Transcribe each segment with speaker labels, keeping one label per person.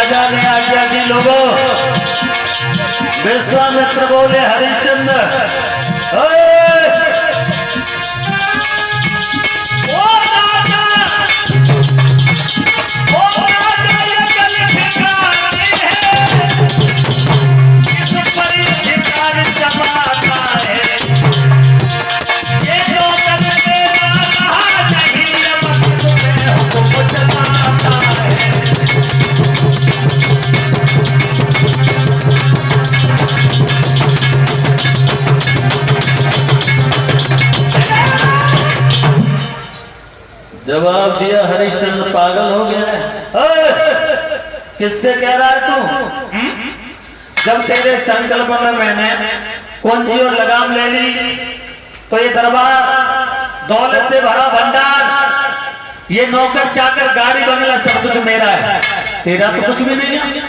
Speaker 1: राजा ने आज्ञा दी लोगों। विश्वामित्र बोले हरिश्चंद्र जवाब दिया हरिश्चंद्र पागल हो गया है। किससे कह रहा है तू? जब तेरे संकल्प में मैंने कुंजी और लगाम ले ली तो ये दरबार दौलत से भरा भंडार, ये नौकर चाकर गाड़ी बंगला सब कुछ मेरा है, तेरा तो कुछ भी नहीं है।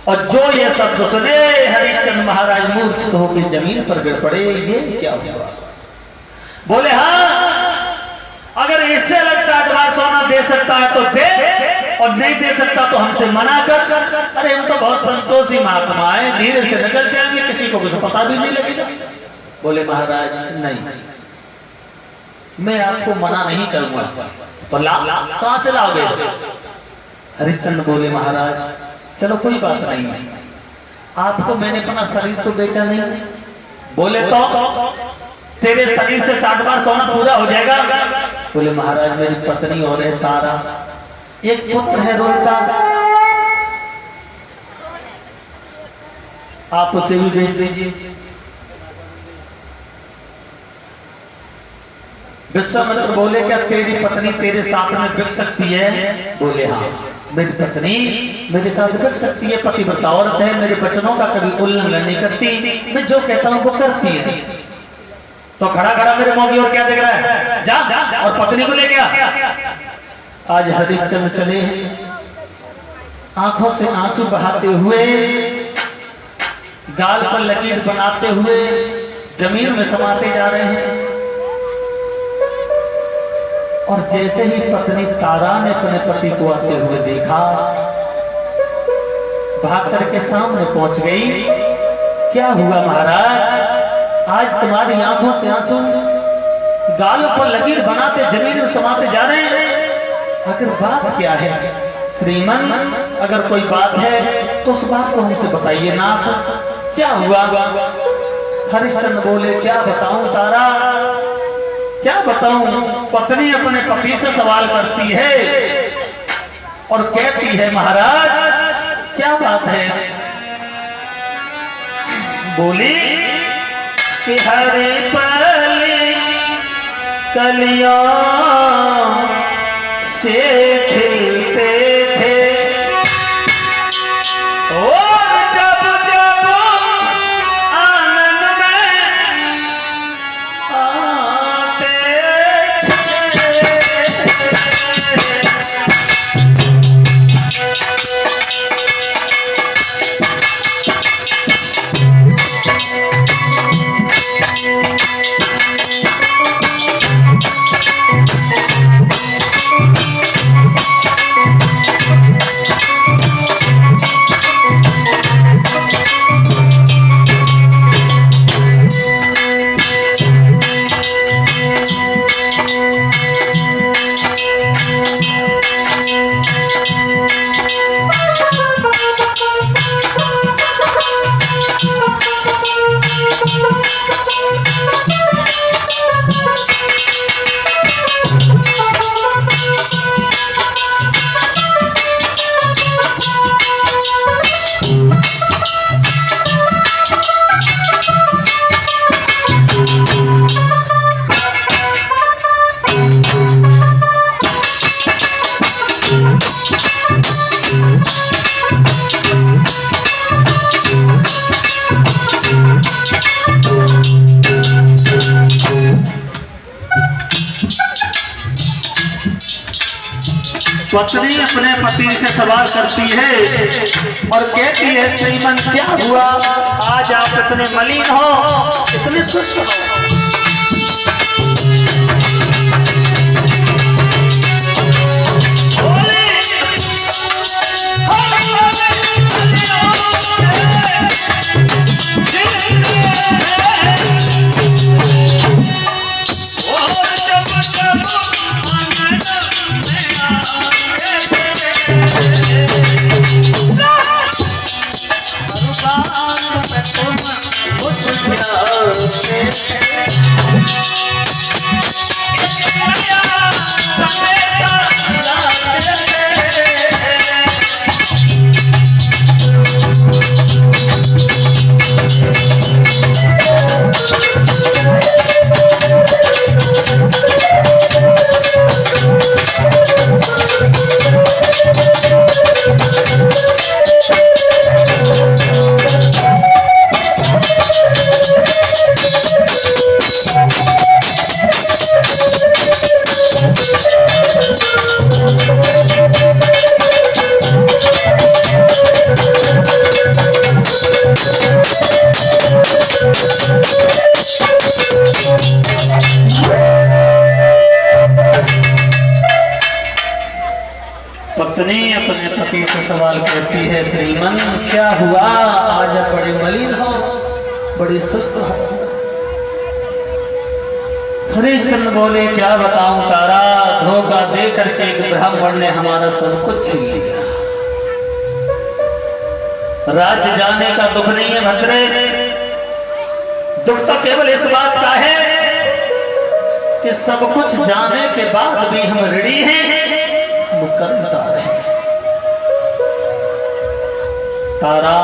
Speaker 1: और जो ये शब्द सुने हरिश्चंद्र महाराज मूर्छित होकर जमीन पर गिर पड़े। ये क्या हुआ? बोले हाँ, अगर इससे अलग 60 बार सोना दे सकता है तो दे, और नहीं दे सकता तो हमसे मना कर। अरे हम तो बहुत संतोषी महात्मा है, धीरे से निकल जाएंगे, किसी को कुछ पता भी नहीं लगेगा। बोले महाराज नहीं, मैं आपको मना नहीं करूंगा। तो कहां से लाओगे? हरिश्चंद्र बोले महाराज चलो कोई बात नहीं है, आपको मैंने अपना शरीर तो बेचा नहीं। बोले तो तेरे शरीर से 60 बार सोना पूरा हो जाएगा। बोले महाराज मेरी पत्नी और है तारा, एक पुत्र है रोहितास, आप उसे भी बेच दीजिए। विश्वामित्र बोले क्या तेरी पत्नी तेरे साथ में बिक सकती है? बोले हाँ, मेरी पत्नी मेरे साथ बिक सकती है, पतिव्रता औरत है, मेरे वचनों का कभी उल्लंघन नहीं करती, मैं जो कहता हूं वो करती है। तो खड़ा खड़ा मेरे मुंह की ओर क्या देख रहा है? जा और पत्नी को ले गया। आज हरिश्चंद्र चले आंखों से आंसू बहाते हुए, गाल पर लकीर बनाते हुए जमीन में समाते जा रहे हैं। और जैसे ही पत्नी तारा ने अपने पति को आते हुए देखा, भाग करके सामने पहुंच गई। क्या हुआ महाराज, आज तुम्हारी आंखों से आंसू, गालों पर लकीर बनाते जमीन में समाते जा रहे हैं, आखिर बात क्या है? श्रीमन अगर कोई बात है तो उस बात को हमसे बताइए नाथ, क्या हुआ? हरिश्चंद्र बोले क्या बताऊं तारा, क्या बताऊं? पत्नी अपने पति से सवाल करती है और कहती है महाराज क्या बात है? बोली कि हरे पल कलियां से खिलते थे और जब जब आंगन में आते थे। पत्नी अपने पति से सवाल करती है और कहती है श्रीमन क्या हुआ, आज आप इतने मलिन हो, इतने सुस्त हो। बोले पत्नी अपने पति से सवाल करती है, श्रीमन क्या हुआ, आज बड़े मलिन हो, बड़ी सुस्त हो। हरिश्चंद्र बोले, क्या बताऊं तारा, धोखा दे करके एक ब्राह्मण ने हमारा सब कुछ छीन लिया। राज्य जाने का दुख नहीं है भद्रे, दुख तो केवल इस बात का है कि सब कुछ जाने के बाद भी हम ऋणी हैं, हम कर्जदार हैं। तारा,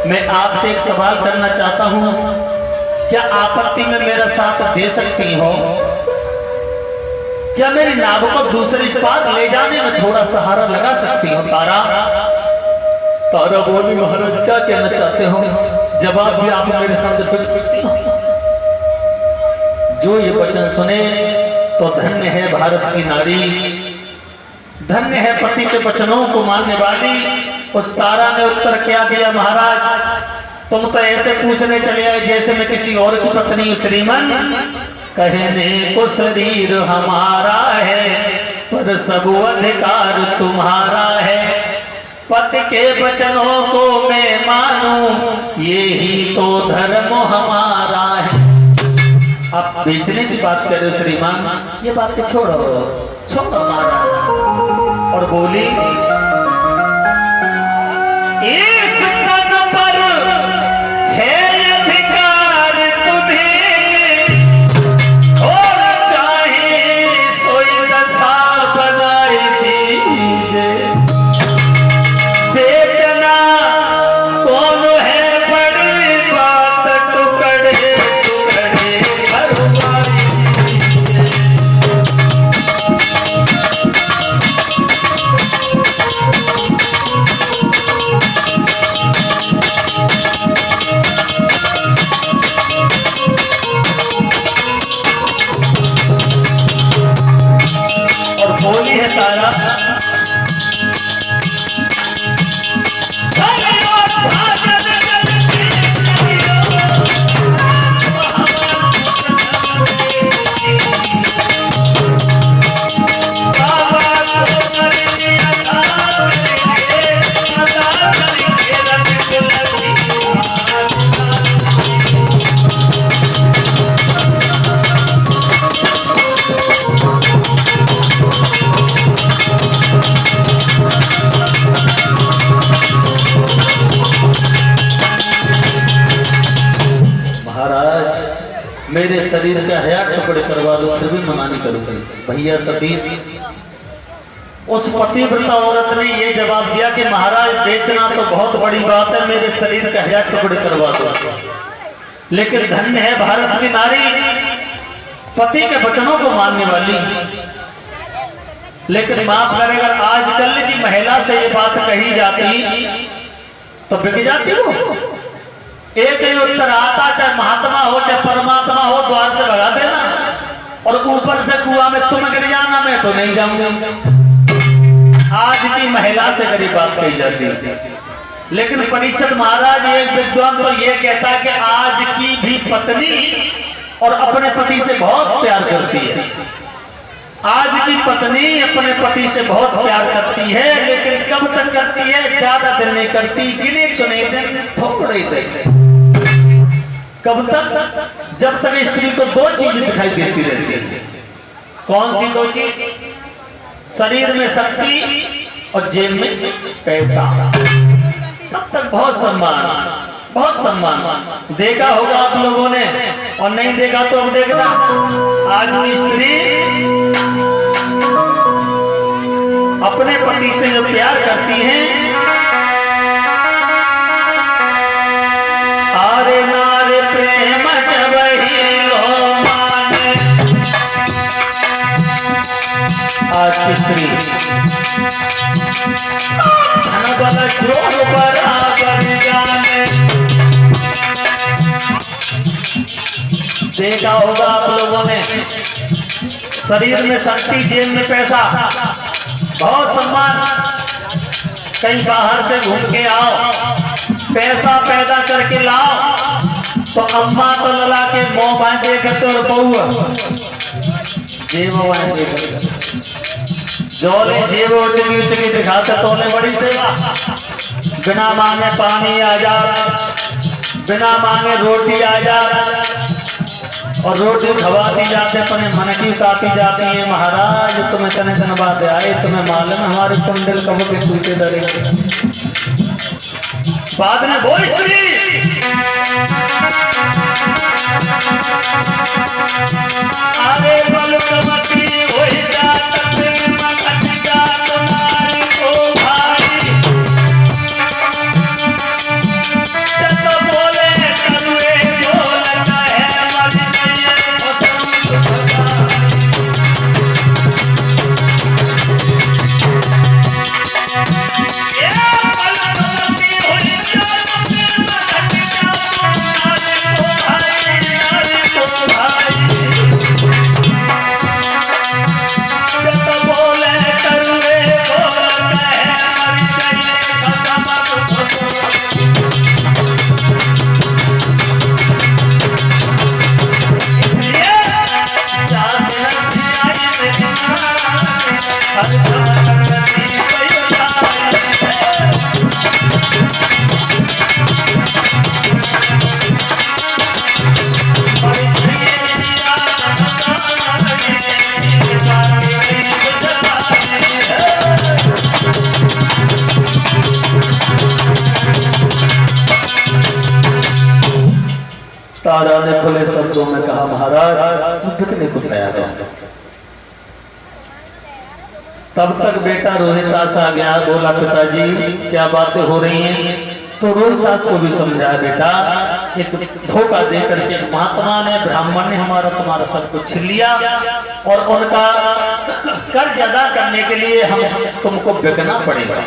Speaker 1: मैं आपसे एक सवाल करना चाहता हूं, क्या आपत्ति में मेरा साथ दे सकती हो? क्या मेरी नाव को दूसरी पार ले जाने में थोड़ा सहारा लगा सकती हो? तारा तारा बोली, महाराज क्या कहना चाहते हो? जवाब भी आप मेरे साथ रख सकती हो। जो ये वचन सुने तो धन्य है भारत की नारी, धन्य है पति के वचनों को मानने वाली। उस तारा ने उत्तर क्या दिया, महाराज तुम तो ऐसे पूछने चले आए जैसे मैं किसी और की पत्नी हूं। श्रीमन, कहने को शरीर हमारा है पर सब अधिकार तुम्हारा है। पति के वचनों को मैं मानूं, यही तो धर्म हमारा है। आप बेचने की बात कर रहे हो श्रीमान, ये बात छोड़ो छोड़ो हमारा। और बोली, इस तन पर है अधिकार तुम्हें, और चाहे सोई दशा बनाए दीजिए। बेचना कौन है बड़ी बात, टुकड़े टुकड़े भरवाए बोली है तारा, मेरे शरीर का हया टुकड़े करवा दो, फिर भी मना नहीं करूंगा। भैया सतीश, उस पतिव्रता औरत ने ये जवाब दिया कि महाराज बेचना तो बहुत बड़ी बात है, मेरे शरीर का हया टुकड़े करवा दो। लेकिन धन्य है भारत की नारी, पति के वचनों को मानने वाली। लेकिन माफ करें, अगर आजकल की महिला से ये बात कही जाती तो बिक जाती वो। एक ही उत्तर आता, चाहे महात्मा हो चाहे परमात्मा हो, द्वार से भगा देना और ऊपर से कुआं में तुम गिर जाना, मैं तो नहीं जाऊंगा। आज की महिला से गरीब बात कही जाती है। लेकिन परीक्षित महाराज, एक विद्वान तो ये कहता है कि आज की भी पत्नी और अपने पति से बहुत प्यार करती है। आज की पत्नी अपने पति से बहुत प्यार करती है, लेकिन कब तक करती है? ज्यादा दिन नहीं करती, गिने चुने दिन, थोड़े दिन। कब तक? जब तक स्त्री को दो चीजें दिखाई देती रहती है। कौन सी दो चीज? शरीर में शक्ति और जेब में पैसा। तब तक बहुत सम्मान, बहुत सम्मान। देखा होगा आप लोगों ने, और नहीं देखा तो अब देखना। आज की स्त्री अपने पति से जो प्यार करती है, आरे नारे प्रेम जब ही लो माने। आज की स्त्री धन बल जोर बराबर जाने। देखा होगा आप लोगों ने, शरीर में शक्ति, जेब में पैसा, बहुत सम्मान। कहीं बाहर से घूम के आओ, पैसा पैदा करके लाओ, तो अम्मा तो लला के मुंह बांधे करते और बहुआ जेब बांधे करते। जोले जेब उचकी उचकी दिखाते तोले बड़ी सेवा। बिना मांगे पानी आ जा, बिना मांगे रोटी आ जा, और रोटी खवाती जाते अपने मन की उतारती जाती है। महाराज तुम्हें तने दिन बाद आए, तुम्हें मालूम हमारे कुंडल कब के टूटे डरे। बाद में वो स्त्री अरे बलकमती हो जात प्रेम खटका तुम्हारी को भाई, जब बोले करुए बोलता है मर गए तारा ने खुले शब्दों में कहा महाराज बिकने को तैयार है। तब तक बेटा रोहितास आ गया। बोला पिताजी क्या बातें हो रही हैं। तो रोहितास को भी समझाया बेटा एक धोखा दे करके महात्मा ने ब्राह्मण ने हमारा तुम्हारा सब कुछ छीन लिया और उनका कर्ज अदा करने के लिए हम तुमको बिकना पड़ेगा।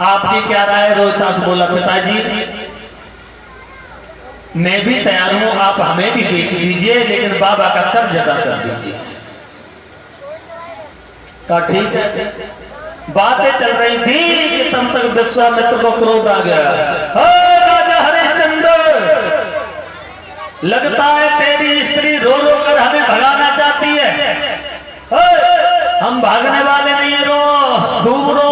Speaker 1: आपकी क्या राय है। रोहितास बोला पिताजी मैं भी तैयार हूं, आप हमें भी बेच दीजिए लेकिन बाबा का कर्ज अदा कर दीजिए। कहा ठीक है। बातें चल रही थी कि तब तक विश्वामित्र को क्रोध आ गया। राजा हरिश्चंद्र लगता है तेरी स्त्री रो रो कर हमें भगाना चाहती है। हम भागने वाले नहीं है, रो खूब रो,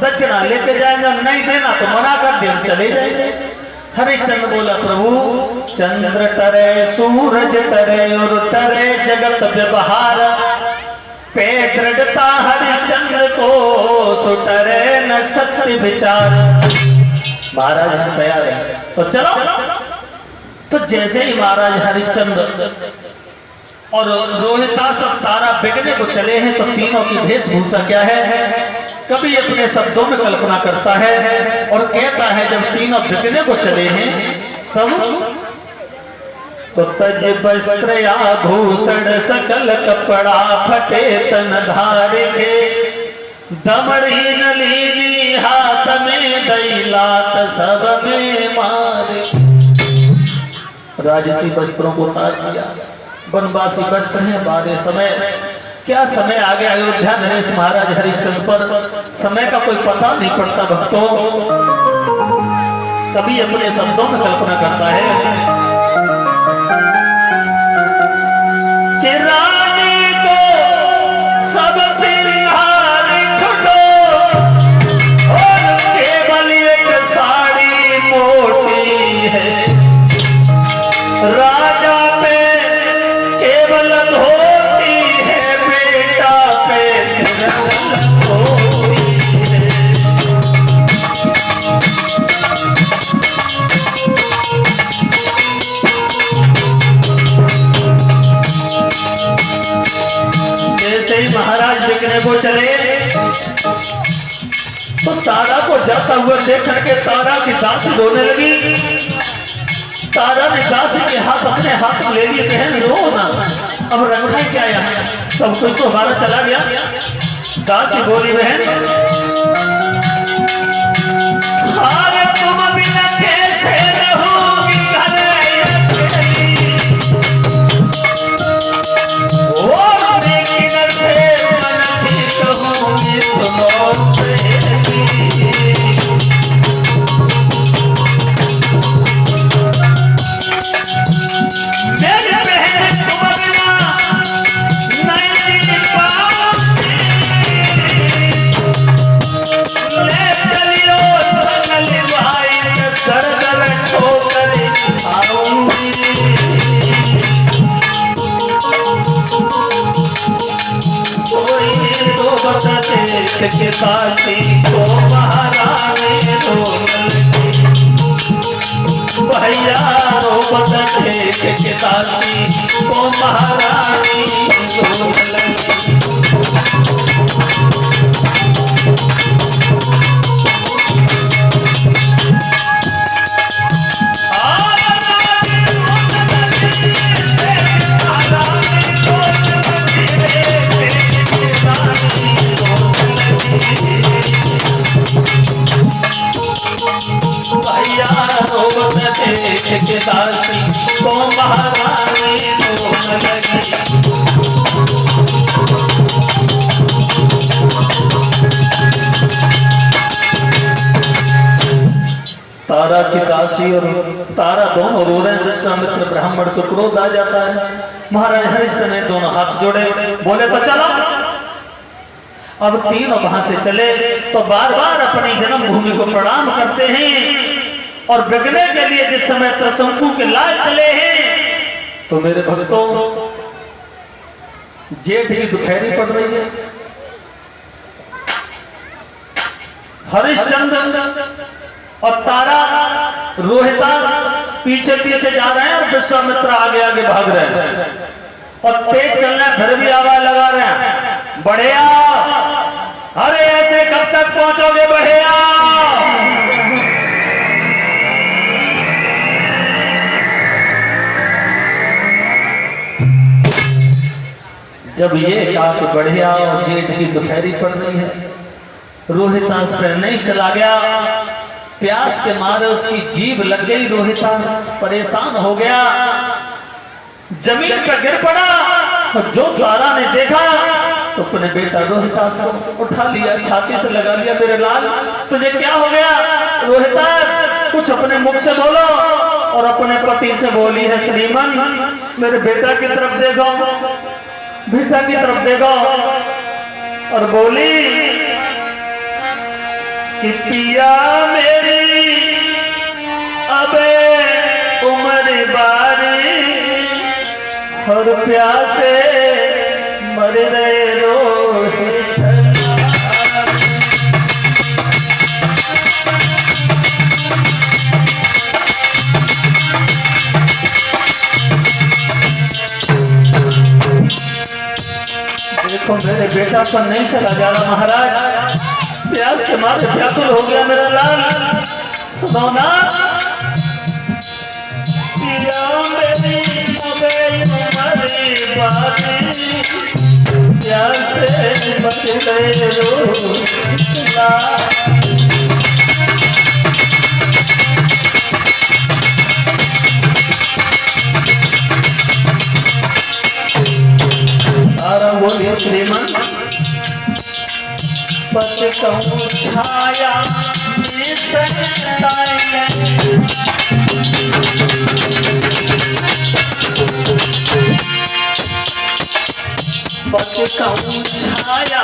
Speaker 1: दक्षिणा लेके जाएंगे, नहीं देना तो मना कर दे हम चले जाएंगे। हरिश्चंद्र बोला प्रभु चंद्र टरे सूरज टरे और टरे जगत व्यवहार, पे दृढ़ता हरिश्चंद्र को सुटरे न सत्य विचार। महाराज हम तैयार हैं तो चलो। तो जैसे ही महाराज हरिश्चंद्र और रोहितास और तारा बिकने को चले हैं तो तीनों की वेशभूषा क्या है। कभी अपने शब्दों में कल्पना करता है और कहता है जब तीनों बिकने को चले हैं तब तो तज वस्त्र आभूषण सकल कपड़ा फटे तन धार के, दमड़ी नलीनी हाथ में दैलात सब में मारे। राजसी वस्त्रों को उतार दिया, वनवासी वस्त्र है। बारे समय क्या समय आ गया अयोध्या नरेश महाराज हरिश्चंद्र पर। समय का कोई पता नहीं पड़ता भक्तों। कभी अपने शब्दों में कल्पना करता है कि रानी को सब सिंहार छुटो और केवल एक साड़ी मोटी है। राजा पे केवल धोती है, बेटा पे सिर धोती है। जैसे ही महाराज बिकने को चले तो तारा को जाता हुआ देख करके तारा की दासी रोने लगी। तारा ने दासी के हाथ अपने हाथ में ले लिए। बहन रो ना, अब रखना क्या यहाँ, सब कुछ तो हमारा चला गया। दासी बोली बहन अरे तुम बिना कैसे रहोगी और लेकिन से मन की कहूँगी सुनो मेरी बहन तुम बिना नहीं पाओगी। देख के काशी को महारानी रोने लगी। भैया रोबत देख के काशी को महारानी रोने लगी। के दासी को महारानी रोने लगी। तारा की दासी और तारा दोनों रो रहे हैं। विश्वामित्र ब्राह्मण को क्रोध आ जाता है। महाराज हरिश्चंद्र ने दोनों हाथ जोड़े, बोले तो चलो। अब तीनों वहां से चले तो बार बार अपनी जन्मभूमि को प्रणाम करते हैं और बिकने के लिए जिस समय त्रिशंकु के लाल चले हैं तो मेरे भक्तों जेठ की दोपहरी पड़ रही है। हरिश्चंद्र और तारा रोहितास पीछे पीछे जा रहे हैं और विश्वामित्र आगे आगे भाग रहे हैं और तेज चलने फिर भी आवाज लगा रहे हैं, बढ़िया, अरे ऐसे कब तक पहुंचोगे बढ़िया। जब ये कहा कि बढ़िया और जेठ की दोपहरी पड़ रही है, रोहितास पर नहीं चला गया। प्यास के मारे उसकी जीभ लग गई। रोहितास परेशान हो गया, जमीन पर गिर पड़ा। और जो तारा ने देखा तो अपने बेटा रोहितास को उठा लिया, छाती से लगा लिया, मेरे लाल तुझे क्या हो गया? रोहितास कुछ अपने मुख से बोलो। और अपने पति से बोली है, श्रीमान मेरे बेटा की तरफ देखो, बेटा की तरफ देखो। और बोली कि पिया मेरी अबे उम्र बारी और प्यासे मर रहे रोहित। देखो मेरे बेटा पर नहीं चला जा रहा महाराज, प्यास के मारे व्याकुल हो गया मेरा लाल। सुनो ना, पिया मेरी अबे उम्र बारी प्यासे मर गए रोहित लाल। तारा बोली, श्रीमान पत कहूँ छाया पत कहूँ छाया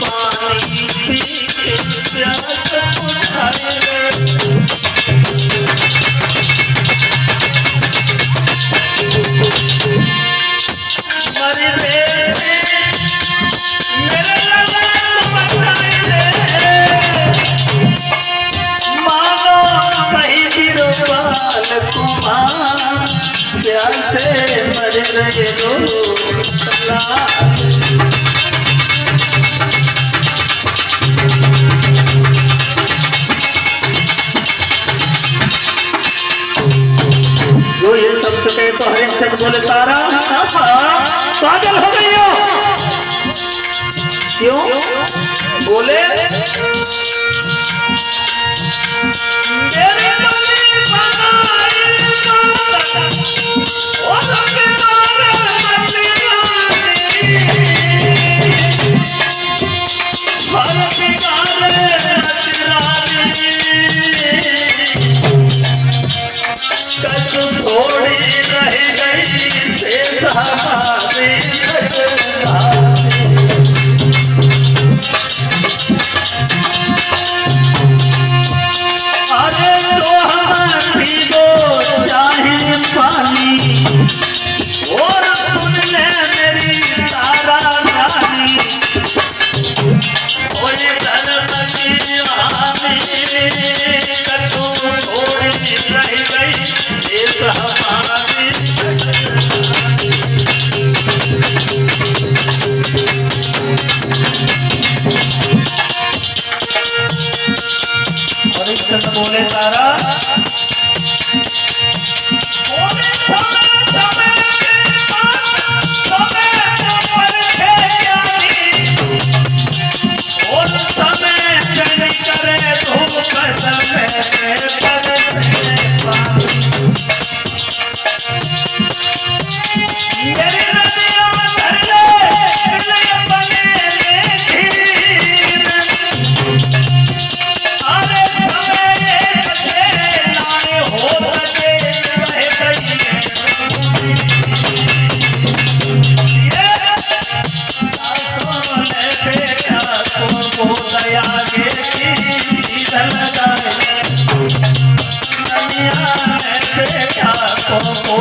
Speaker 1: पानी पी के प्यास बुझाए। प्यासे मर रहे रोहित लाल। जो ये सब कहे तो हरिश्चंद्र बोले, तारा पागल हो गई हो? क्यों? बोले थोड़ी रह गई से सहारे। अरे जो हम पीगो चाहे पानी और सुन ले मेरी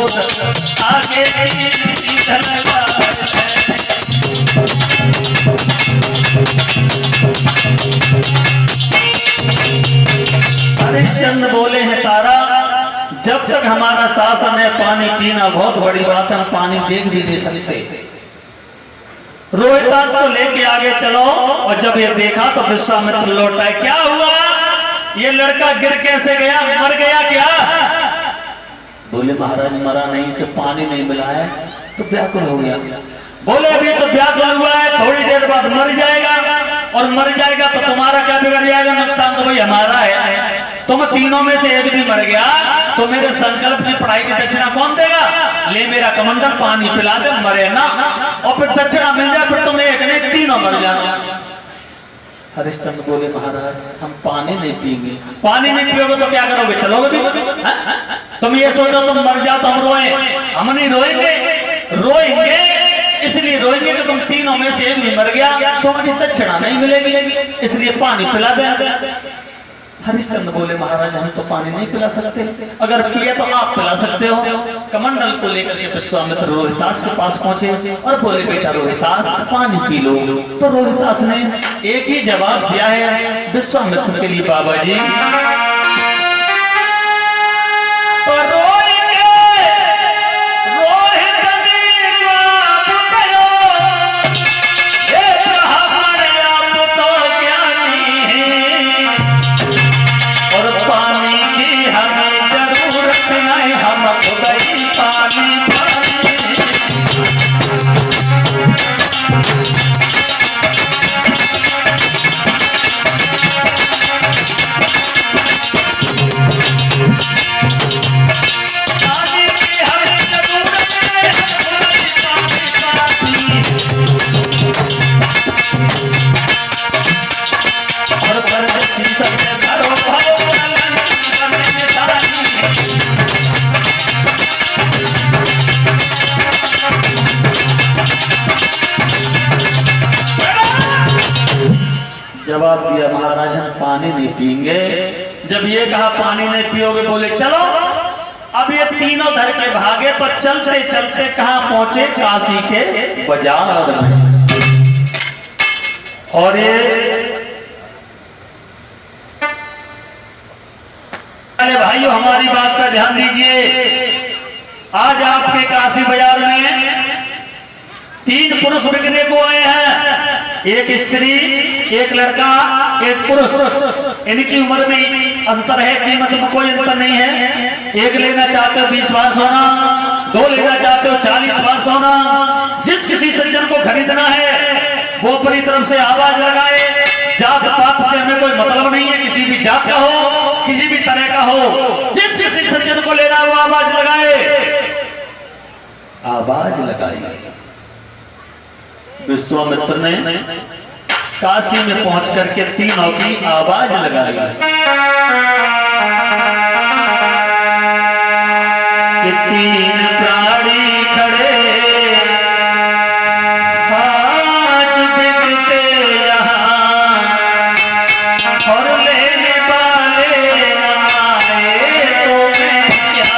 Speaker 1: क्रोध आगे सीधा लगाए। हरिश्चंद्र बोले हैं तारा, जब तक हमारा शासन है पानी पीना बहुत बड़ी बात है, हम पानी देख भी नहीं सकते। रोहितास को लेके आगे चलो। और जब ये देखा तो विश्वामित्र लौटा। क्या हुआ? ये लड़का गिर कैसे गया? मर गया क्या? बोले महाराज मरा नहीं, इसे पानी नहीं मिला है तो व्याकुल हो गया। बोले अभी तो व्याकुल हुआ है, थोड़ी देर बाद मर जाएगा, और मर जाएगा तो तुम्हारा क्या बिगड़ जाएगा? नुकसान तो भाई हमारा है। तुम तीनों में से एक भी मर गया तो मेरे संकल्प की पढ़ाई की दक्षिणा कौन देगा? ले मेरा कमंडल पानी पिला दे, मरे ना, और फिर दक्षिणा मिल जाए, फिर तुम एक नहीं तीनों मर जाना। हरिश्चंद्र बोले महाराज हम पानी नहीं पीएंगे। पानी नहीं पियोगे तो क्या करोगे? चलोगे भी? तुम ये सोचो तुम मर जाओ तो हम रोए? हम नहीं रोएंगे। रोएंगे इसलिए रोएंगे कि तुम तीनों में से एक भी मर गया, तुम्हारी दक्षिणा नहीं मिलेगी, इसलिए पानी पिला दे। हरिश्चंद्र बोले महाराज हम तो पानी नहीं पिला सकते, अगर पिए तो आप पिला सकते हो। कमंडल को लेकर के विश्वामित्र रोहितास के पास पहुंचे और बोले बेटा रोहितास पानी पी लो। तो रोहितास ने एक ही जवाब दिया है विश्वामित्र के लिए, बाबा जी जवाब दिया महाराज हम पानी नहीं पीएंगे। जब ये कहा पानी नहीं पियोगे, बोले चलो। अब ये तीनों धर के भागे तो चलते चलते कहां पहुंचे? काशी के बाजार में। और ये अरे भाइयों हमारी बात पर ध्यान दीजिए। आज आपके काशी बाजार में 3 पुरुष बिकने को आए हैं, एक स्त्री, एक लड़का, एक पुरुष। इनकी उम्र में अंतर है, कीमत में कोई अंतर नहीं है। एक लेना चाहते हो 20 बार सोना, 2 लेना चाहते हो 40 बार सोना। जिस किसी सज्जन को खरीदना है वो अपनी तरफ से आवाज लगाए। जात पात से हमें कोई मतलब नहीं है, किसी भी जात का हो, किसी भी तरह का हो, जिस किसी सज्जन को लेना है वो आवाज लगाए। आवाज लगाई। विश्वामित्र ने काशी में पहुंच करके तीनों की आवाज लगाई कि 3 प्राणी खड़े आज बिकते यहाँ, और लेने वाले न आए तो मैं क्या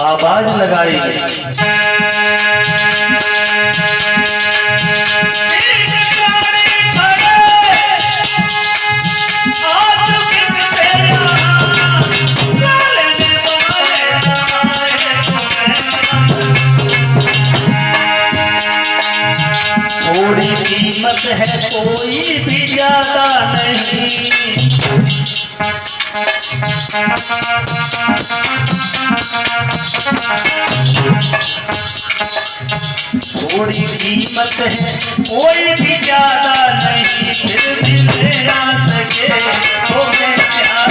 Speaker 1: आवाज लगाई। थोड़ी कीमत है कोई भी ज्यादा नहीं, थोड़ी कीमत है कोई भी ज्यादा नहीं, फिर भी ले ना सके तो मैं क्या।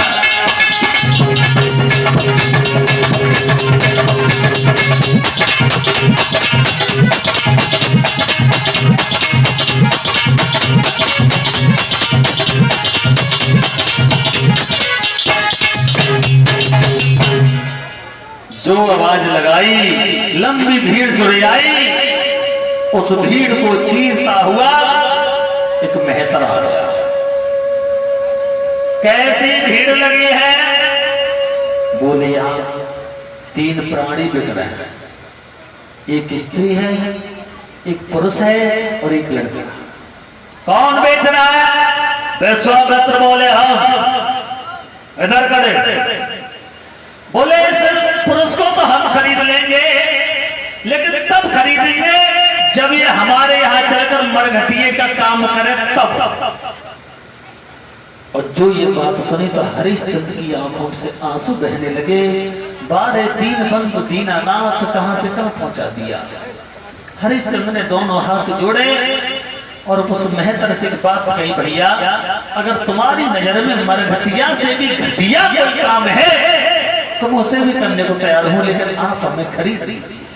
Speaker 1: जो आवाज लगाई लंबी भीड़ जुड़ आई। उस भीड़ को चीरता हुआ एक मेहतर आ गया। कैसी भीड़ लगी है? बोले यहाँ 3 प्राणी बिक रहे हैं, एक स्त्री है, एक पुरुष है और एक लड़का। कौन बेच रहा है? विश्वामित्र बोले हम। इधर करे। बोले इस पुरुष को तो हम खरीद लेंगे, लेकिन तब खरीदेंगे जब ये हमारे यहाँ चलकर मरघटिये का काम करे तब। और जो ये बात सुनी तो हरिश्चंद्र की आंखों से आंसू बहने लगे। 12 दीन बंधु दीनानाथ कहां से कहां पहुंचा दिया। हरिश्चंद्र ने दोनों हाथ जोड़े और उस मेहतर से एक बात कही, भैया अगर तुम्हारी नजर में मरघटिया से भी घटिया कोई काम है तुम उसे भी करने को तैयार हो, लेकिन आप हमें खरीद दीजिए।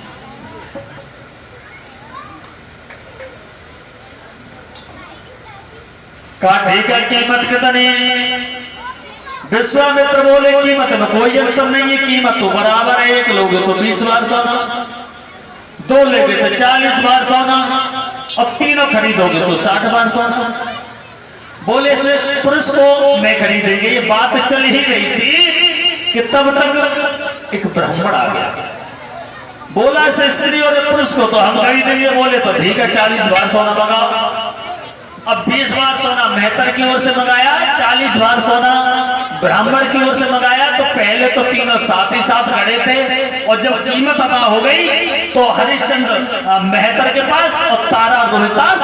Speaker 1: काठी का कीमत कितनी? विश्वामित्र बोले कीमत में कोई अंतर नहीं है, कीमत तो बराबर है। 1 लोगे तो 20 बार सोना, 2 लेगे तो 40 बार सोना, और तीनों खरीदोगे तो 60 बार सोना। बोले से पुरुष को मैं खरीदेंगे। ये बात चल ही रही थी कि तब तक एक ब्राह्मण आ गया। बोला से स्त्री और पुरुष को तो हम खरीदेंगे। बोले तो ठीक है 40 बार सोना मंगाओ। अब 20 बार सोना मेहतर की ओर से मंगाया, 40 बार सोना ब्राह्मण की ओर से मंगाया। तो पहले तो तीनों साथ ही साथ खड़े थे, और जब कीमत अदा हो गई तो हरिश्चंद्र मेहतर के पास और तारा रोहितास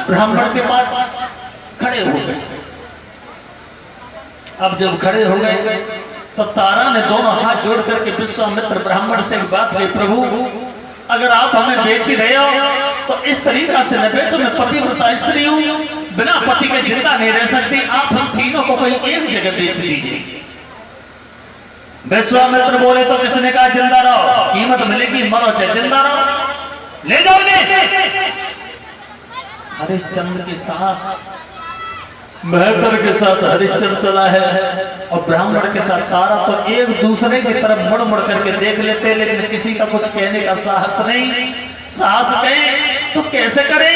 Speaker 1: ब्राह्मण के पास खड़े हो गए। अब जब खड़े हो गए तो तारा ने दोनों हाथ जोड़ करके विश्वामित्र ब्राह्मण से एक बात कही, प्रभु अगर आप हमें बेच ही रहे हो तो इस तरीका से न बेचो। मैं पतिव्रता स्त्री हूं, बिना पति के जिंदा नहीं रह सकती। आप हम तीनों को कोई एक जगह बेच दीजिए। विश्वामित्र बोले तो किसने कहा जिंदा रहो, कीमत मिलेगी, मरो चाहे जिंदा रहो, ले जाओ ने। हरिश्चंद्र के साथ मेहतर के साथ हरिश्चंद्र चला है और ब्राह्मण के साथ तारा तो एक दूसरे की तरफ मुड़ मुड़ करके देख लेते, लेकिन किसी का कुछ कहने का साहस नहीं। साहस कहे तो कैसे करे?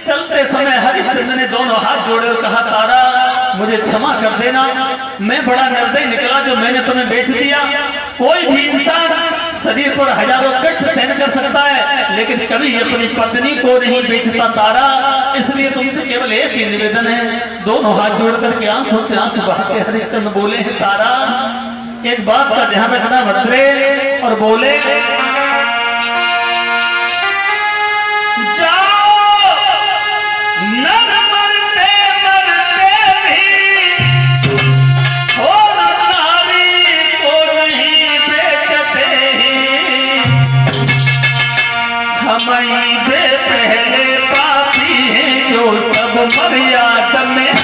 Speaker 1: चलते समय हरिश्चंद्र ने दोनों हाथ जोड़े और कहा, तारा मुझे क्षमा कर देना, मैं बड़ा निर्दयी निकला जो मैंने तुम्हें बेच दिया। कोई भी इंसान शरीर पर हजारों कष्ट सहन कर सकता है, लेकिन कभी अपनी पत्नी को नहीं बेचता तारा। इसलिए तुमसे केवल एक ही निवेदन है। दोनों हाथ जोड़ करके आंखों से आंसू बहाते हरिश्चंद्र बोले हैं, तारा एक बात का ध्यान रखना भद्रे। और बोले पहले पापी हैं जो सब मर्यादा में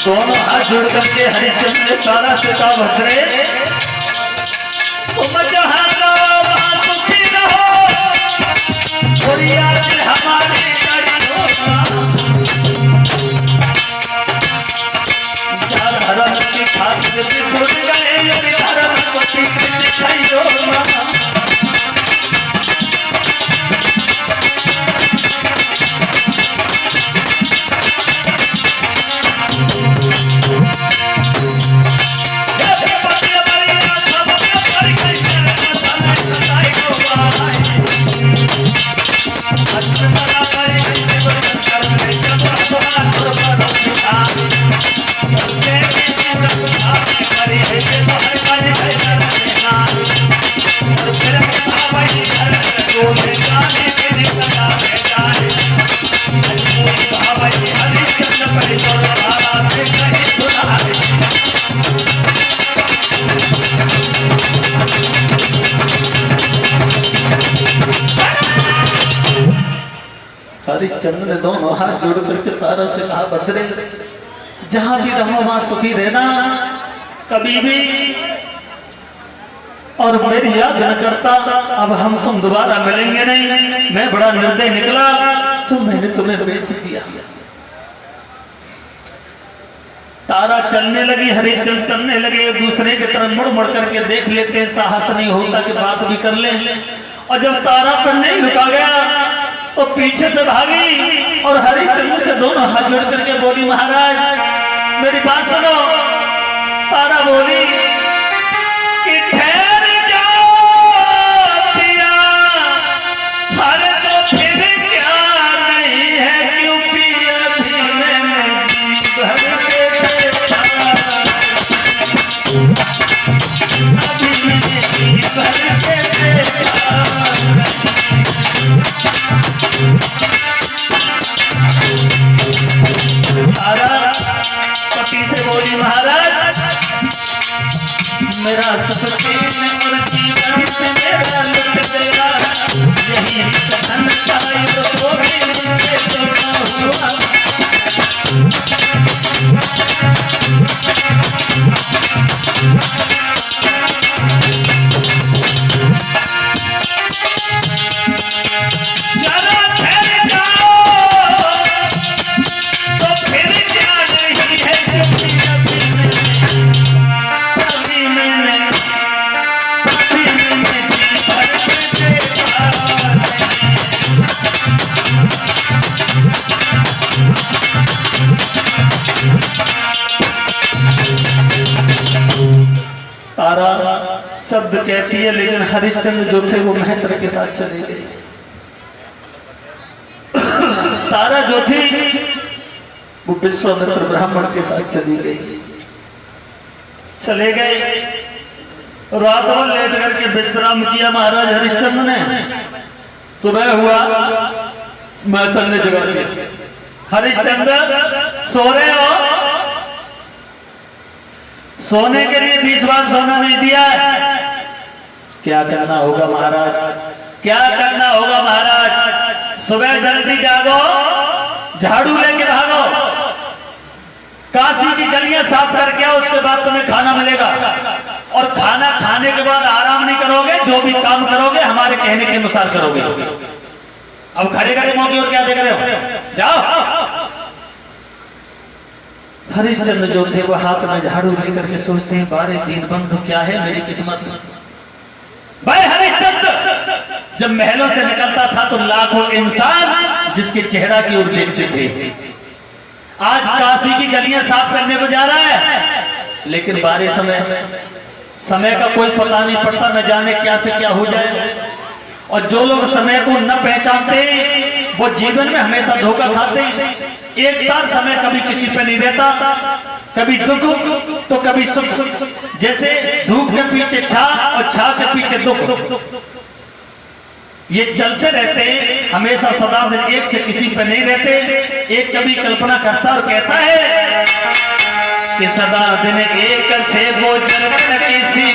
Speaker 1: दोनों हाथ जोड़ करके हरिश्चंद्र तारा से कहा, भद्रे तुम जहां रहो वहां सुखी रहो, और याद हमारी धर्म की खातिर छूट गए, धर्म को ठीक दिखाई दो। हरिश्चंद्र ने दोनों हाथ जोड़ करके तारा से कहा, भद्रे जहां भी रहो वहां सुखी रहना, कभी भी और मेरी याद न करता, अब हम तुम दोबारा मिलेंगे नहीं। मैं बड़ा निर्दय निकला तो मैंने तुम्हें बेच दिया। तारा चलने लगी, हरिश्चंद्र चलने लगे, दूसरे की तरफ मुड़ मुड़ करके देख लेते हैं, साहस नहीं होता कि बात भी कर ले। और जब तारा पर नहीं रुका गया तो पीछे से भागी और हरिश्चंद्र से दोनों हाथ जोड़ करके बोली, महाराज मेरी बात सुनो। तारा बोली कि ठहर जाओ पिया, अरे तो फिर क्या नहीं है, क्योंकि अभी मैंने भर के देखा, अभी मैंने भर के देखा। पति से बोली, महाराज मेरा सपने और जीवन से मेरा लुट गया, यही कथन पाई तो भी मुझसे सोना हुआ। तारा शब्द कहती है, लेकिन हरिश्चंद्र जो थे वो मेहतर के साथ चले गए। तारा जो थी वो विश्वामित्र ब्राह्मण के साथ चली गई। चले गए, रात भर लेट करके विश्राम किया महाराज हरिश्चंद्र ने। सुबह हुआ, मेहतर ने जगा दिया, हरिश्चंद्र सो रहे हो? सोने के लिए 20 बार सोना नहीं दिया। क्या करना होगा महाराज, क्या करना होगा महाराज? सुबह जल्दी जागो, झाड़ू लेके भागो, काशी की गलियां साफ करके आओ, उसके बाद तुम्हें खाना मिलेगा। और खाना खाने के बाद आराम नहीं करोगे, जो भी काम करोगे हमारे कहने के अनुसार करोगे। अब खड़े खड़े मौके और क्या देख रहे हो, जाओ। हरिश्चंद्र जो थे वो हाथ में झाड़ू लेकर के सोचते हैं, 12 दिन बंद क्या है मेरी किस्मत। भाई हरिश्चंद्र जब महलों से निकलता था तो लाखों इंसान जिसके चेहरा की ओर देखते थे। आज काशी की गलियां साफ करने को जा रहा है, लेकिन 12 समय का कोई पता नहीं पड़ता, न जाने क्या से क्या हो जाए। और जो लोग समय को न पहचानते वो जीवन में हमेशा धोखा खाते हैं। एक बार समय कभी किसी पे नहीं रहता, कभी दुख तो कभी सुख। जैसे धूप के पीछे छाव और छाव के पीछे दुख, ये चलते रहते हैं हमेशा, सदा दिन एक से किसी पे नहीं रहते। एक कभी कल्पना करता और कहता है कि सदा दिन एक से वो जन्म किसी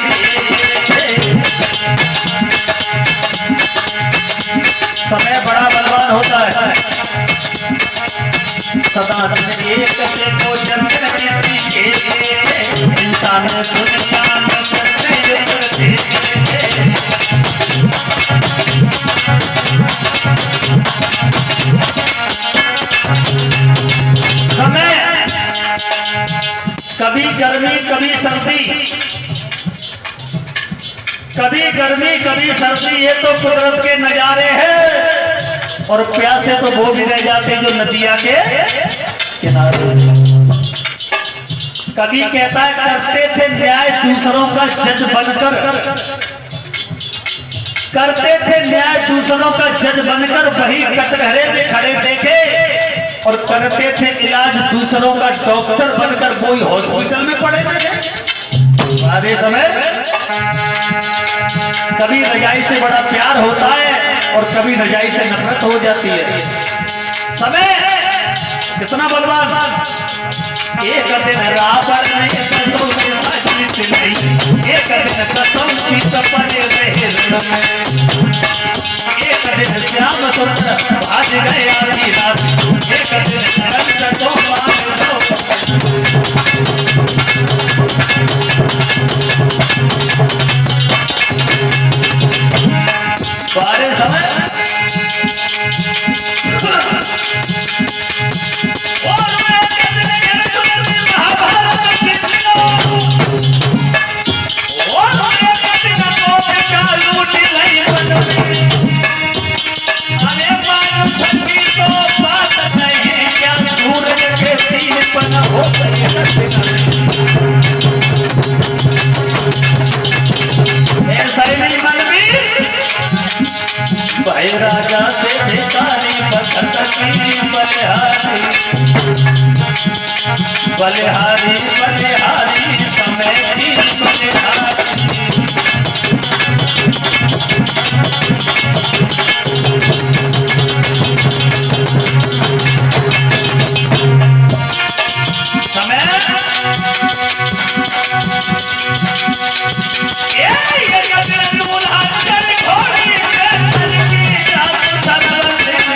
Speaker 1: समय बड़ा बलवान होता है। सदा दिन एक से वो जन्म किसी के, इंसान दुनिया में सत्य करते। समय कभी गर्मी कभी सर्दी, कभी गर्मी कभी सर्दी, ये तो कुदरत के नजारे हैं। और प्यासे तो वो भी रह जाते जो नदिया के किनारे। कभी कहता है करते थे न्याय दूसरों का जज बनकर, करते थे न्याय दूसरों का जज बनकर, वही कटघरे में खड़े देखे। और करते थे इलाज दूसरों का डॉक्टर बनकर, कोई हॉस्पिटल में पड़े थे। आधे समय कभी रजाई से बड़ा प्यार होता है और कभी रजाई से नफरत हो जाती है। समय कितना बलवान। एक दिन रावण ने ससुर से साजिश नहीं, एक दिन ससुर की सपने रहे, एक दिन श्याम सुंदर भाज गए आधी रात, एक दिन कंस तो मान लो। बलिहारी बलिहारी समय की बलिहारी। समय ये कपिल दूल्हा चढ़ घोड़ी चल की जात सर्वसिंह।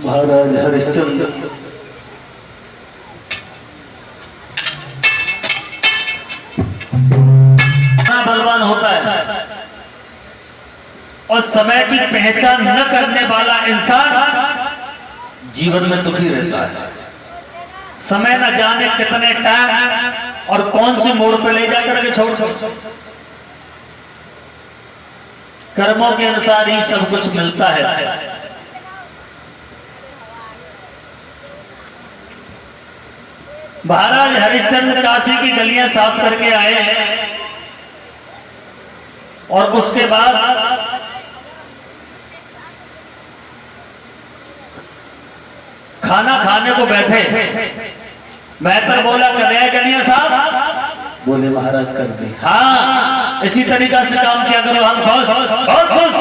Speaker 1: महाराज हरिश्चंद्र बलवान होता है और समय की पहचान न करने वाला इंसान जीवन में दुखी रहता है। समय न जाने कितने टाइम और कौन से मोड़ पे ले जाकर के छोड़ दो। कर्मों के अनुसार ही सब कुछ मिलता है। महाराज हरिश्चंद्र काशी की गलियां साफ करके आए और उसके बाद खाना खाने को बैठे। मेहतर बोला कर रहे गलियां साफ? बोले महाराज कर दे। हाँ, इसी तरीका से काम किया करो। हम खुश, बहुत खुश।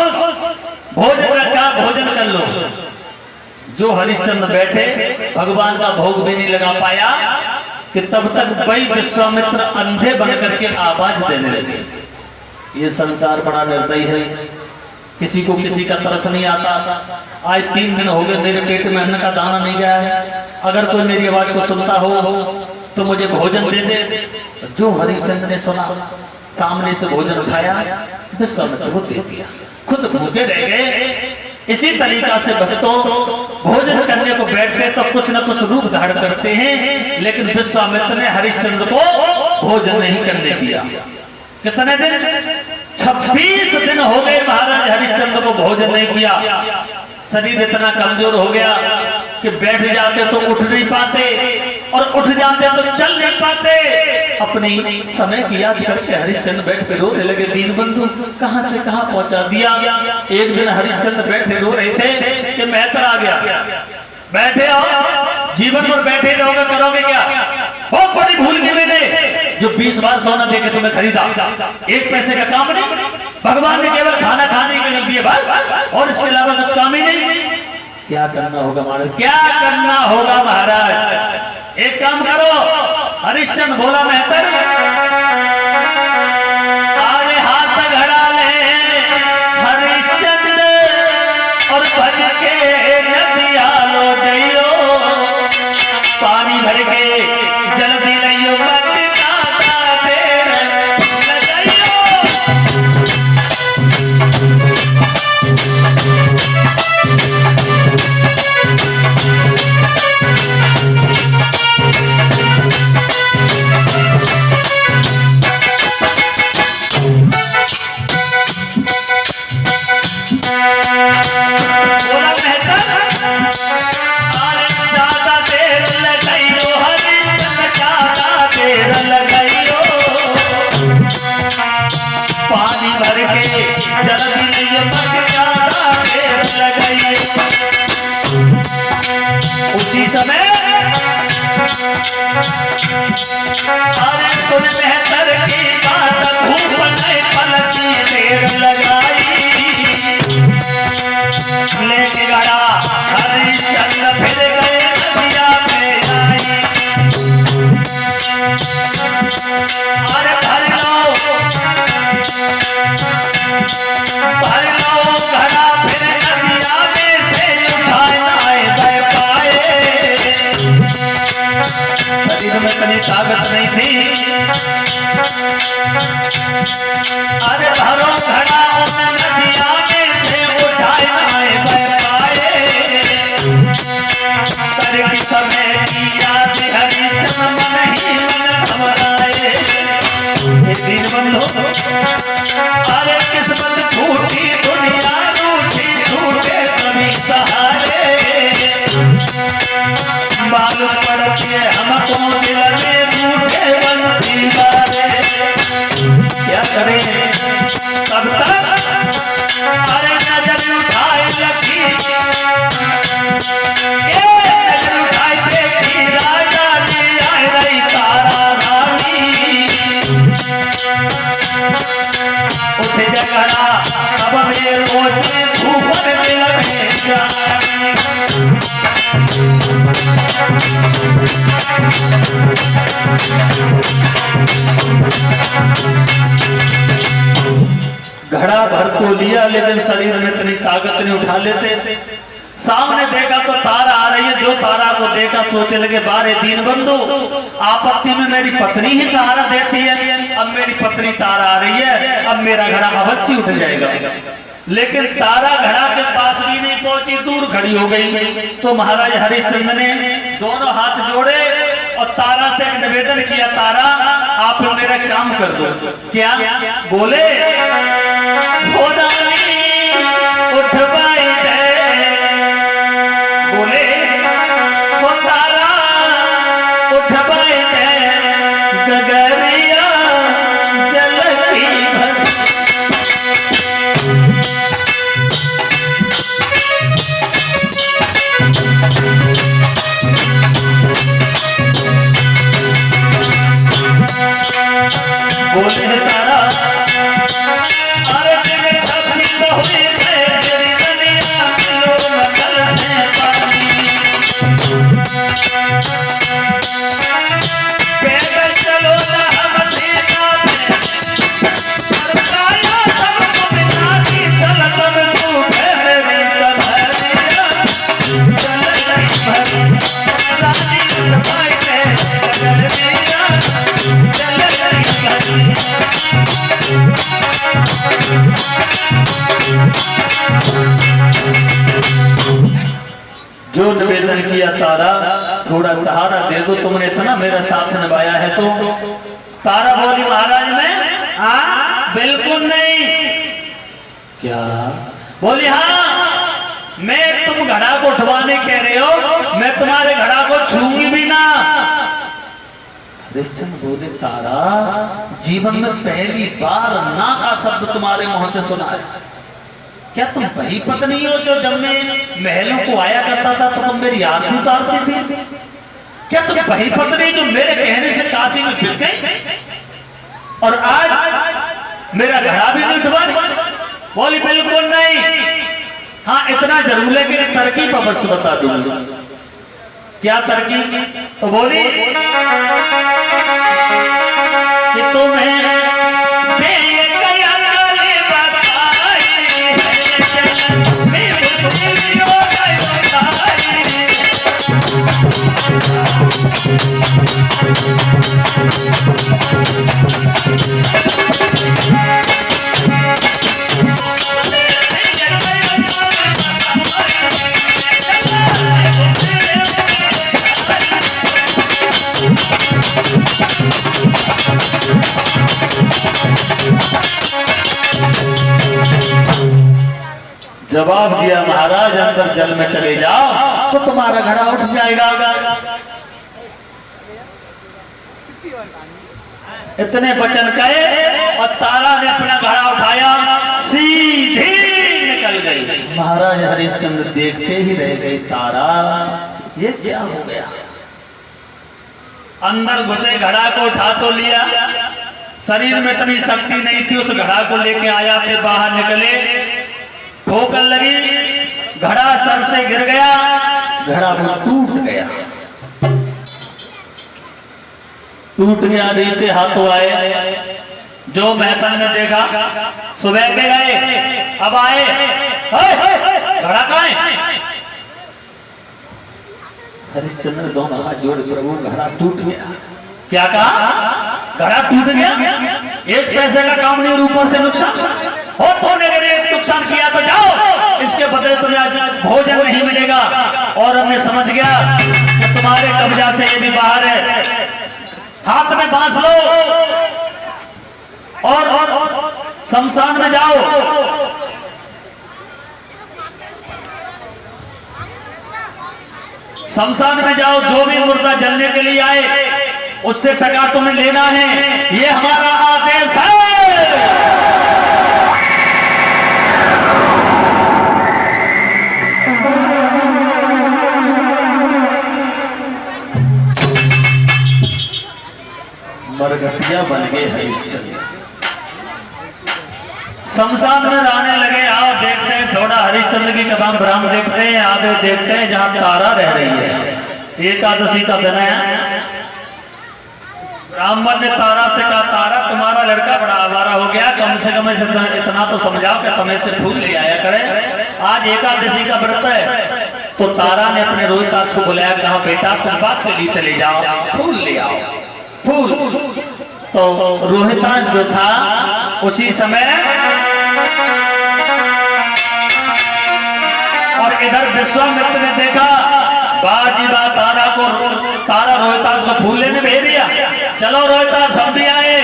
Speaker 1: भोजन रखा, भोजन कर लो। जो हरिश्चंद्र बैठे भगवान का भोग भी नहीं लगा पाया कि तब तक वही विश्वामित्र अंधे बन करके आवाज देने लगे। ये संसार बड़ा निर्दयी है, किसी को किसी का तरस नहीं आता। आज 3 दिन हो गए मेरे पेट में अन्न का दाना नहीं गया है। अगर कोई मेरी आवाज को सुनता हो तो मुझे भोजन दे दे। जो हरिश्चंद्र ने सुना, सामने से भोजन उठाया, विश्वामित्र को दे दिया। खुद भूखे रह गए। इसी तरीका से भक्तों भोजन करने को बैठते तो कुछ न कुछ रूप धारण करते हैं, लेकिन विश्वामित्र ने हरिश्चंद्र को भोजन नहीं करने दिया। कितने दिन? 26 दिन हो गए महाराज हरिश्चंद्र को भोजन नहीं किया। शरीर इतना कमजोर हो गया कि बैठ जाते तो उठ नहीं पाते और उठ जाते तो चल नहीं पाते। अपनी समय की याद करके हरिश्चंद्र बैठ पे रोने लगे। दीन बंधु कहां से कहां पहुंचा दिया। एक दिन हरिश्चंद्र बैठे रो रहे थे कि मेहतर आ गया। बैठे हो, जीवन भर बैठे रहोगे, करोगे क्या? बहुत बड़ी भूल की मैंने, जो 20 बार सोना देके तुम्हें खरीदा, 1 पैसे का काम नहीं। भगवान ने केवल खाना खाने के लिए दिए बस, और इसके अलावा कुछ काम ही नहीं। क्या करना होगा महाराज? क्या करना होगा महाराज? एक काम करो। हरिश्चंद्र बोला मेहतर, आरे हाथ घड़ा ले हरिश्चंद्र और भज के नदिया लो जइयो, पानी भर के जल्दी लइयो मत ज्यादा देर लगाइयो। उसी समय अरे सुन मेहतर की बात, धूप ने पलकी देर लगाई, लेके गया हरिश्चंद्र फिर गए नदिया पे आई। अरे भरो घड़ा उन नदिया में से उठाए पाए सर की समय की याद हरिश्चंद्र मन ही मन घबराए। दीन बंधु अरे किस्मत फूटी दुनिया रूठी छूटे सभी सहारे मालूम पड़ती है हमको दिल में रूठे बंसी वाले क्या करें तब तक अरे नजर उठाए लगी नजर उठाए देखी राजा जी आए रही तारा रानी उठ जगड़ा अब मेरे रोजे धूप में लगे घड़ा भर तो लिया लेकिन शरीर में इतनी ताकत नहीं उठा लेते। सामने देखा तो तारा आ रही है, जो तारा को देखा सोचे लगे बारे दीन बंधु आपत्ति में मेरी पत्नी ही सहारा देती है, अब मेरी पत्नी तारा आ रही है, अब मेरा घड़ा अवश्य उठ जाएगा। लेकिन तारा घड़ा के पास भी नहीं पहुंची, दूर खड़ी हो गई। तो महाराज हरिश्चंद्र ने दोनों हाथ जोड़े और तारा से निवेदन किया, तारा आप मेरा काम कर दो। क्या बोले हो रानी उठ पाई दे, बोले वो तारा उठ पाई दे गगरिया जल की भर। बोले तारा अरे दिन छपी तो हुई है तेरी दुनिया लो नकल से पानी पैदल चलो ना हम सीधा पे और काया सबको बिना दी चल सब तू है मेरी कन्हैया चल की भरी रानी भाई के कन्हैया चल की भरी। जो निवेदन किया तारा थोड़ा सहारा दे दो, तुमने इतना मेरा साथ निभाया है। तो तारा बोली महाराज मैं बिल्कुल नहीं। क्या बोली हाँ मैं तुम घड़ा को उठवाने कह रहे हो, मैं तुम्हारे घड़ा को छूंगी भी ना। हरिश्चंद्र बोले तारा जीवन में पहली बार ना का शब्द तुम्हारे मुंह से सुना है। क्या तुम वही पत्नी हो जो जब मैं महलों को आया करता था तो तुम मेरी आरती उतारती थी? क्या तुम वही पत्नी जो मेरे कहने से काशी में बिक गई और आज मेरा घड़ा भी नहीं उठवा? बोली बिल्कुल नहीं। हाँ इतना जरूर है कि तरकीब अवश्य बता दूंगी। क्या तरकीब? तो बोली कि तुम्हें जवाब दिया महाराज अंदर जल में चले जाओ तो तुम्हारा घड़ा उठ जाएगा। इतने वचन कहे और तारा ने अपना घड़ा उठाया, सीधी निकल गई। महाराज हरिश्चंद्र देखते ही रह गए, तारा ये क्या हो गया? अंदर घुसे, घड़ा को उठा तो लिया, शरीर में इतनी शक्ति नहीं थी, उस घड़ा को लेके आया थे, बाहर निकले, ठोकर लगी, घड़ा सर से गिर गया, घड़ा वो टूट गया। टूट गया, रीते हाथों आए, जो महतन ने देखा, सुबह के गए, अब आए, घड़ा कहाँ है? हरिश्चंद्र दोनों हाथ जोड़े, प्रभु घड़ा टूट गया। क्या कहा? घड़ा टूट गया, एक पैसे का काम नहीं और ऊपर से नुकसान हो। तूने अगर एक नुकसान किया तो जाओ, इसके बदले तुम्हें आज भोजन नहीं मिलेगा। और अब मैं समझ गया कि तुम्हारे कब्जा से ये भी बाहर है। हाथ में बांस लो और शमशान में जाओ। शमशान में जाओ, जो भी मुर्दा जलने के लिए आए उससे टका तुम्हें लेना है, ये हमारा आदेश है। मरघटिया बन गए हरिश्चंद्र, शमशान में रहने लगे। आओ देखते हैं थोड़ा हरिश्चंद्र की कदम ब्राह्म देखते हैं, आगे देखते हैं जहां तारा रह रही है। एकादशी का दिन है। ब्राह्मण ने तारा से कहा, तारा तुम्हारा लड़का बड़ा आवारा हो गया, कम से कम इतना तो समझाओ कि समय से फूल ले आया करे, आज एकादशी का व्रत है। तो तारा ने अपने रोहितास को बुलाया, कहा बेटा तुम बात के लिए चले जाओ, फूल ले आओ, फूल। तो रोहितास जो था उसी समय, और इधर विश्वामित्र ने देखा बाजी बा तारा को, तारा रोहितास को फूल लेने भेज दिया। चलो रोहितास हम भी आए।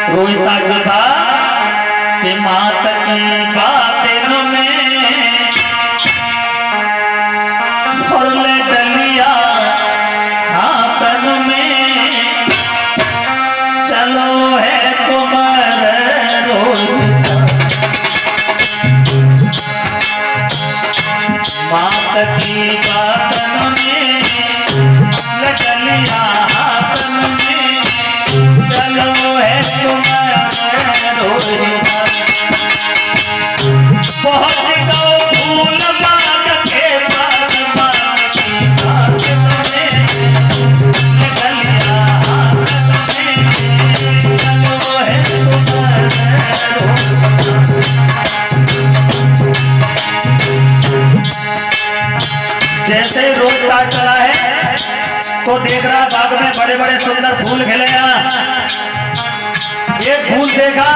Speaker 1: रोहितास जो था कि मात की बातें में और ले डलिया हाथन में, चलो है कुमार मात की बातन में लडलिया हाथन में, चलो है तुम्हारे रोहिता। बहुत गौ फूल बाग के पास मात की बातन में लडलिया हाथन में, चलो है तुम्हारे रोहिता। जैसे रोहिता चला है तो देख रहा बाग में बड़े बड़े सुंदर फूल खिले हैं। एक फूल देखा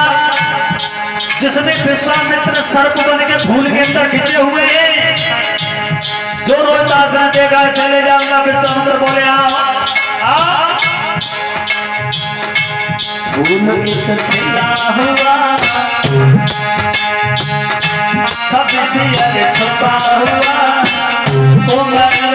Speaker 1: जिसमें विश्वामित्र सर्प बन के फूल के अंदर खिंचे हुए हैं। जो रोहितास ने देखा चले जाऊंगा, विश्वामित्र बोले आओ। फूल खिला हुआ सब छुपा हुआ, उमर